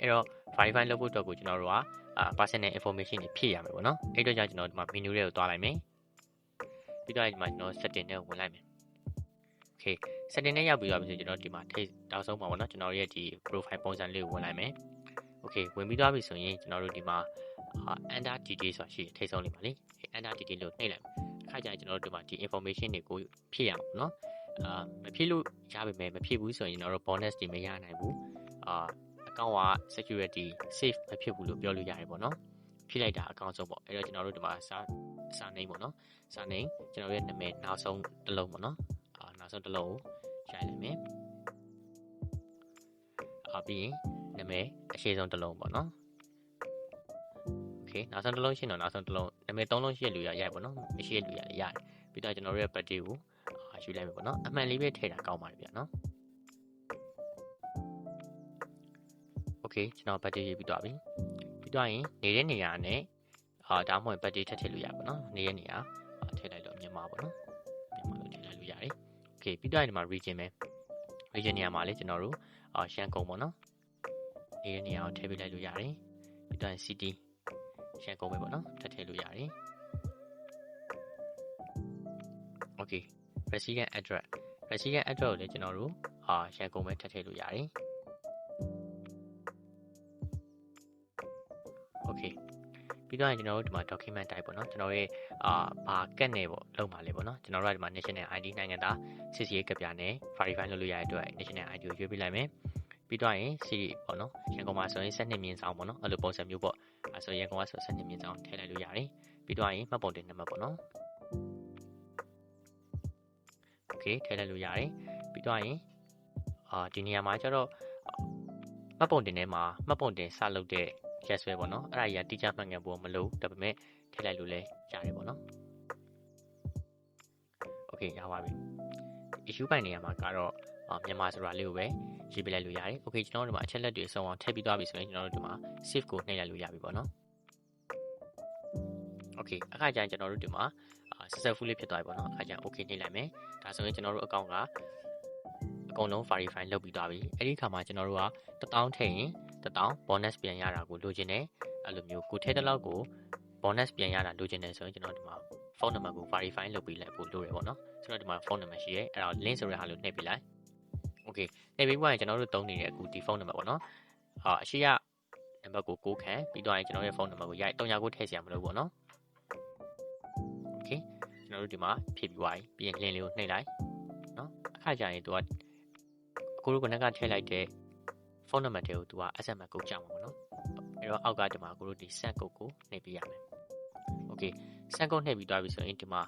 အဲ့တော့ verify လုပ်ဖို့အတွက်ကိုကျွန်တော်တို့ကpersonal information တွေဖြည့်ရမယ်ပေါ့နော်အဲ့တော့ကျွန်တော်ဒီမှာ menu တွေကိုတွားလိုက်မယ်ပြီးတော့ဒီမှာကျွန်တော် setting တွေကိုဝင်လိုက်မယ် okay setting နဲ့ရောက်ပြီးတော့ကျွန်တော်ဒီမှာထိတောက်ဆုံးပါပေါ့နော်ကျွန်တော်ရဲ့ဒီ profile ပုံစံလေးကိုဝင်လိုက်မယ် okay ဝင်ပြီးသွားပြီဆိုရင်ကျွန်တော်တို့ဒီမှာ enter detail ဆိုတာရှိထိဆုံးလေးပါလေ enter detail လို့နှိပ်လိုက်မယ်အခါကျရင်ကျွန်တော်တို့ဒီမှာဒီ information တွေကိုဖြည့်ရမှာပေါ့နော်မဖြည့်လို့ရပါမယ်မဖြည့်ဘူးဆိုရင်ကျွန်တော်တို့ bonus တွေမရနိုင်ဘူးaccount က security safe မဖြစ်ဘူးလို့ပြောလို့ရတယ်ပေါ့နော်ဖြည့်လိုက်တာ account ဆုံးပေါ့အဲ့တော့ကျွန်တော်တို့ဒီမှာစာနေပေါ့နော်စာနေကျွန်တော်ရဲ့နာမည်နောက်ဆုံးတစ်လုံးပေါ့နော်နောက်ဆုံးတစ်လုံးကိုရိုက်လိုက်မယ်ပြီးရင်နာမည်အရှိဆုံးတစ်လုံးပေါ့နော်โอเคနောက်ဆုံးတစ်လုံးရှင်းတော့နောက်ဆုံးတစ်လုံးနာမည်၃လုံးရှိရလူရရိုက်ပေါ့နော်မရှိရလူရလည်းရတယ်ပြီးတော့ကျွန်တော်ရဲ့ birthday ကိုယူလိုက်မယ်ပေါ့နော်အမှန်လေးပဲထည့်တာကောင်းပါတယ်ဗျာနော်โอเคကျွန်တော် birthday ရေးပြီးတော့ပြီပြီးတော့ရင်နေတဲ့နေရာနဲ့ဒါမှမဟုတ် birthday ထည့်လို့ရပါတော့နော်နေတဲ့နေရာထည့်လိုက်လို့မြန်မာပေါ့နော်မြန်မာလို့ထည့်လိုက်လို့ရတယ်โอเคပြီးတော့ဒီမှာ region ပဲ region နေရာမှာလေကျွန်တော်တို့ရှမ်းကုန်းပေါ့နော်နေတဲ့နေရာကိုထည့်ပေးလိုက်လို့ရတယ်ပြီးတော့ city ရှမ်းကုန်းပဲပေါ့နော်ထည့်လို့ရတယ်โอเค resident address ကိုလည်းကျွန်တော်တို့ရှမ်းကုန်းပဲထည့်လို့ရတယ်โอเคပြီးတော့ကျွန်တော်တို့ဒီမှာ document type ပေါ့နော်ကျွန်တော်ရဲ့ဘာကတ်နေပေါ့လုံးပါလေပေါ့နော်ကျွန်တော်တို့ကဒီမှာ national ID နိုင်ငံသားစစ်ဆေးကတ်ပြားနဲ့ verify လုပ်လို့ရတဲ့အတွက် national ID ကိုရွေးပေးလိုက်မယ်ပြီးတော့ရင် city ပေါ့နော်ရန်ကုန်မှာဆိုရင်12မြင်းဆောင်ပေါ့နော်အဲ့လိုပုံစံမျိုးပေါ့အဲဆိုရန်ကုန်ကဆို12မြင်းဆောင်ထည့်လိုက်လို့ရတယ်ပြီးတော့ရင်မှတ်ပုံတင်နံပါတ်ပေါ့နော်โอเคထည့်လိုက်လို့ရတယ်ပြီးတော့ရင်ဒီနေရာမှာကျတော့မှတ်ပုံတင်ထဲမှာမှတ်ပုံတင်စလုပ်တဲ့ရက်ဆွဲပေါ့နော်အဲ့ဒါကြီးကတိကျမှတ်ငယ်ဖို့မလို့ဒါပေမဲ့ထည့်လိုက်လို့လည်းရတယ်ပေါ့နော်โอเคရပါပြီ issue ပိုင်းနေရာမှာကတော့မြန်မာဆိုတာလေးကိုပဲရေးပြလိုက်လို့ရတယ်โอเคကျွန်တော်တို့ဒီမှာအချက်လက်တွေအစုံအောင်ထည့်ပြီးသွားပြီဆိုရင်ကျွန်တော်တို့ဒီမှာ save ကိုနှိပ်လိုက်လို့ရပြီပေါ့နော်โอเคအခါကျရင်ကျွန်တော်တို့ဒီမှာ successful လေးဖြစ်သွားပြီပေါ့နော်အခါကျရင် okay နှိပ်လိုက်မယ်ဒါဆိုရင်ကျွန်တော်တို့ account ကအကုန်လုံး verify လုပ်ပြီးသွားပြီအဲ့ဒီအခါမှာကျွန်တော်တို့က1000ထည့်ရင်1000 bonus ပြန်ရတာကိုလိုချင်တယ်အဲ့လိုမျိုးကိုထည့်တဲ့လောက်ကို bonus ပြန်ရတာလိုချင်တယ်ဆိုရင်ကျွန်တော်ဒီမှာ phone number ကို verify လုပ်ပြီးလိုက်ဖို့လိုတယ်ပေါ့နော်ကျွန်တော်ဒီမှာ phone number ရှိရဲအဲ့ဒါ link ဆိုတဲ့ဟာလို့နှိပ်ပြီးလိုက် okay နှိပ်ပြီးသွားရင်ကျွန်တော်တို့သုံးနေတဲ့အခုဒီ phone number ပေါ့နော်အရှိရနံပါတ်ကို6ခန့်ပြီးသွားရင်ကျွန်တော်ရဲ့ phone number ကိုရိုက်309ထည့်စရာမလိုဘူးပေါ့နော် okay ကျွန်တော်တို့ဒီမှာဖြည့်ပြီးသွားပြီပြီးရင် link လေးကိုနှိပ်လိုက်နော်အခါကျရင်သူကအခုတို့ကထည့်လိုက်တဲ့ ဖုန်းနံပါတ်တွေကိုသူက SMS ကိုကြောက်မှာပေါ့နော်အဲ့တော့အောက်ကဒီမှာကိုတို့ဒီ send code ကိုနှိပ်ပေးရမယ် okay send code နှိပ်ပြီးသွားပြီဆိုရင်ဒီမှာ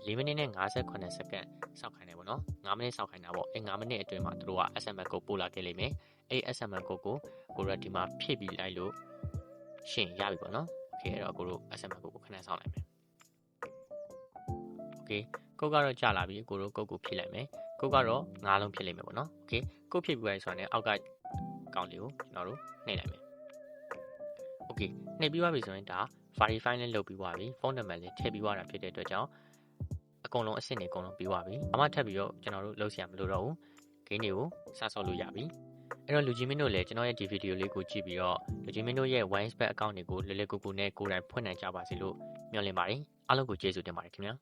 4မိနစ်နဲ့58စက္ကန့်စောင့်ခိုင်းတယ်ပေါ့နော်5မိနစ်စောင့်ခိုင်းတာပေါ့အဲ့5မိနစ်အတွင်းမှာသူတို့က SMS ကိုပို့လာခဲ့လိမ့်မယ်အဲ့ SMS ကိုကိုတို့ဒီမှာဖြည့်ပြီးလိုက်လို့ရှင်းရပြီပေါ့နော် okay အဲ့တော့ကိုတို့ SMS ကိုခဏစောင့်လိုက်မယ် okay ကုတ်ကတော့ကြာလာပြီကိုတို့ကုတ်ကိုဖြည့်လိုက်မယ်ကုတ်ကတော့9လုံးဖြည့်လိုက်မယ်ပေါ့နော် okay ကုတ်ဖြည့်ပြီးသွားပြီဆိုတော့အောက်ကကောင်လေးကိုကျွန်တော်တို့နှိပ်လိုက်မယ် okay နှိပ်ပြီးသွားပြီဆိုရင်ဒါ verify နဲ့လုပ်ပြီးသွားပြီဖုန်းနံပါတ်လေးထည့်ပြီးသွားတာဖြစ်တဲ့အတွက်ကြောင့်အကုန်လုံးအဆင့်တွေအကုန်လုံးပြီးသွားပြီအမှထပ်ပြီးတော့ကျွန်တော်တို့လုပ်ဆရာမလိုတော့ဘူး game တွေကိုစဆော့လို့ရပြီအဲ့တော့လူကြီးမင်းတို့လည်းကျွန်တော်ရဲ့ဒီဗီဒီယိုလေးကိုကြည့်ပြီးတော့လူကြီးမင်းတို့ရဲ့ Winesback account တွေကိုလွယ်လွယ်ကူကူနဲ့ကိုယ်တိုင်ဖွင့်နိုင်ကြပါစေလို့မျှော်လင့်ပါတယ်အားလုံးကိုကျေးဇူးတင်ပါတယ်ခင်ဗျာ